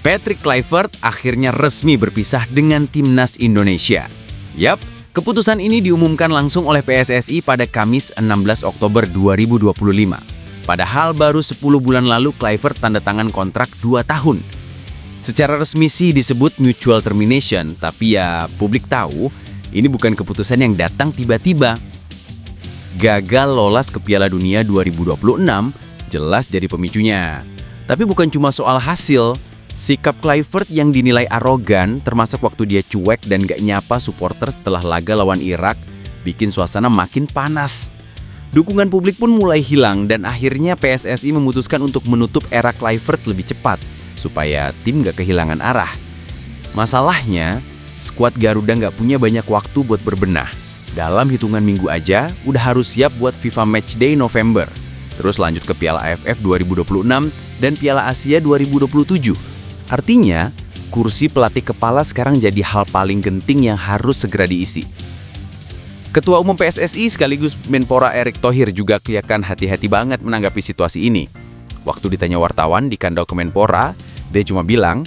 Patrick Kluivert akhirnya resmi berpisah dengan timnas Indonesia. Yap, keputusan ini diumumkan langsung oleh PSSI pada Kamis 16 Oktober 2025. Padahal baru 10 bulan lalu Kluivert tanda tangan kontrak 2 tahun. Secara resmi sih disebut mutual termination, tapi ya publik tahu ini bukan keputusan yang datang tiba-tiba. Gagal lolos ke Piala Dunia 2026 jelas jadi pemicunya. Tapi bukan cuma soal hasil. Sikap Kluivert yang dinilai arogan, termasuk waktu dia cuek dan gak nyapa supporter setelah laga lawan Irak, bikin suasana makin panas. Dukungan publik pun mulai hilang dan akhirnya PSSI memutuskan untuk menutup era Kluivert lebih cepat, supaya tim gak kehilangan arah. Masalahnya, skuad Garuda gak punya banyak waktu buat berbenah. Dalam hitungan minggu aja, udah harus siap buat FIFA Matchday November. Terus lanjut ke Piala AFF 2026 dan Piala Asia 2027. Artinya, kursi pelatih kepala sekarang jadi hal paling genting yang harus segera diisi. Ketua Umum PSSI sekaligus Menpora Erick Thohir juga kelihatan hati-hati banget menanggapi situasi ini. Waktu ditanya wartawan di kantor Kemenpora, dia cuma bilang,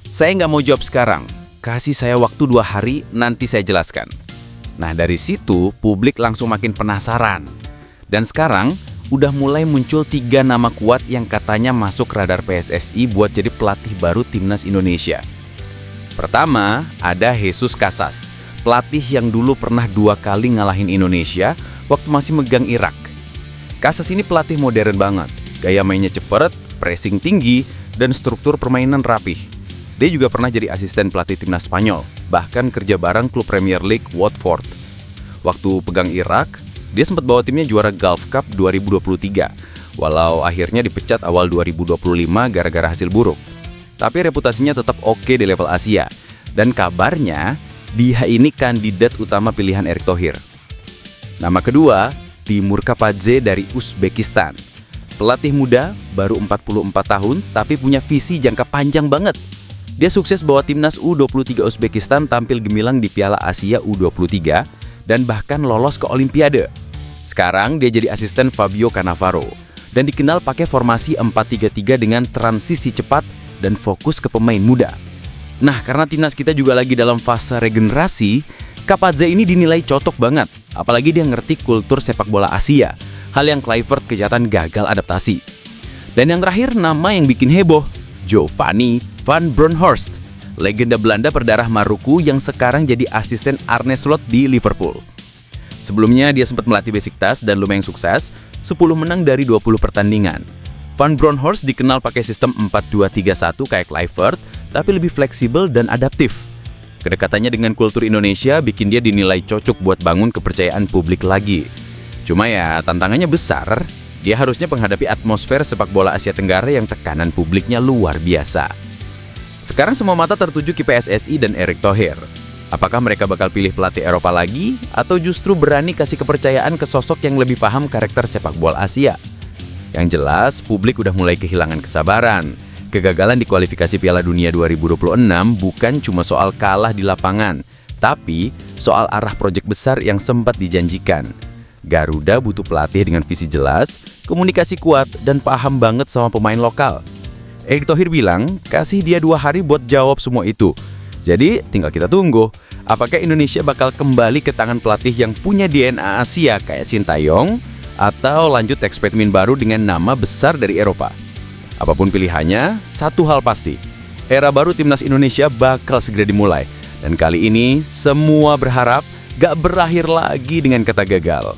"Saya nggak mau jawab sekarang, kasih saya waktu 2 hari, nanti saya jelaskan." Nah dari situ, publik langsung makin penasaran. Dan sekarang, udah mulai muncul 3 nama kuat yang katanya masuk radar PSSI buat jadi pelatih baru timnas Indonesia. Pertama, ada Jesus Casas, pelatih yang dulu pernah 2 kali ngalahin Indonesia waktu masih megang Irak. Casas ini pelatih modern banget, gaya mainnya cepet, pressing tinggi, dan struktur permainan rapih. Dia juga pernah jadi asisten pelatih timnas Spanyol, bahkan kerja bareng klub Premier League Watford. Waktu pegang Irak, dia sempat bawa timnya juara Gulf Cup 2023, walau akhirnya dipecat awal 2025 gara-gara hasil buruk. Tapi reputasinya tetap oke di level Asia, dan kabarnya dia ini kandidat utama pilihan Erick Thohir. Nama kedua, Timur Kapadze dari Uzbekistan. Pelatih muda, baru 44 tahun, tapi punya visi jangka panjang banget. Dia sukses bawa timnas U23 Uzbekistan tampil gemilang di Piala Asia U23 dan bahkan lolos ke Olimpiade. Sekarang dia jadi asisten Fabio Cannavaro dan dikenal pakai formasi 4-3-3 dengan transisi cepat dan fokus ke pemain muda. Nah, karena timnas kita juga lagi dalam fase regenerasi, Kapadze ini dinilai cocok banget, apalagi dia ngerti kultur sepak bola Asia, hal yang Kluivert kelihatan gagal adaptasi. Dan yang terakhir, nama yang bikin heboh, Giovanni van Bronckhorst, legenda Belanda berdarah Maruku yang sekarang jadi asisten Arne Slot di Liverpool. Sebelumnya dia sempat melatih Besiktas dan lumayan sukses, 10 menang dari 20 pertandingan. Van Bronckhorst dikenal pakai sistem 4-2-3-1 kayak Kluivert, tapi lebih fleksibel dan adaptif. Kedekatannya dengan kultur Indonesia bikin dia dinilai cocok buat bangun kepercayaan publik lagi. Cuma ya tantangannya besar, dia harusnya menghadapi atmosfer sepak bola Asia Tenggara yang tekanan publiknya luar biasa. Sekarang semua mata tertuju ke PSSI dan Erick Thohir. Apakah mereka bakal pilih pelatih Eropa lagi, atau justru berani kasih kepercayaan ke sosok yang lebih paham karakter sepak bola Asia? Yang jelas, publik udah mulai kehilangan kesabaran. Kegagalan di kualifikasi Piala Dunia 2026 bukan cuma soal kalah di lapangan, tapi soal arah proyek besar yang sempat dijanjikan. Garuda butuh pelatih dengan visi jelas, komunikasi kuat, dan paham banget sama pemain lokal. Erick Thohir bilang, kasih dia 2 hari buat jawab semua itu. Jadi, tinggal kita tunggu, apakah Indonesia bakal kembali ke tangan pelatih yang punya DNA Asia kayak Sintayong, atau lanjut eksperimen baru dengan nama besar dari Eropa. Apapun pilihannya, satu hal pasti, era baru timnas Indonesia bakal segera dimulai. Dan kali ini, semua berharap gak berakhir lagi dengan kata gagal.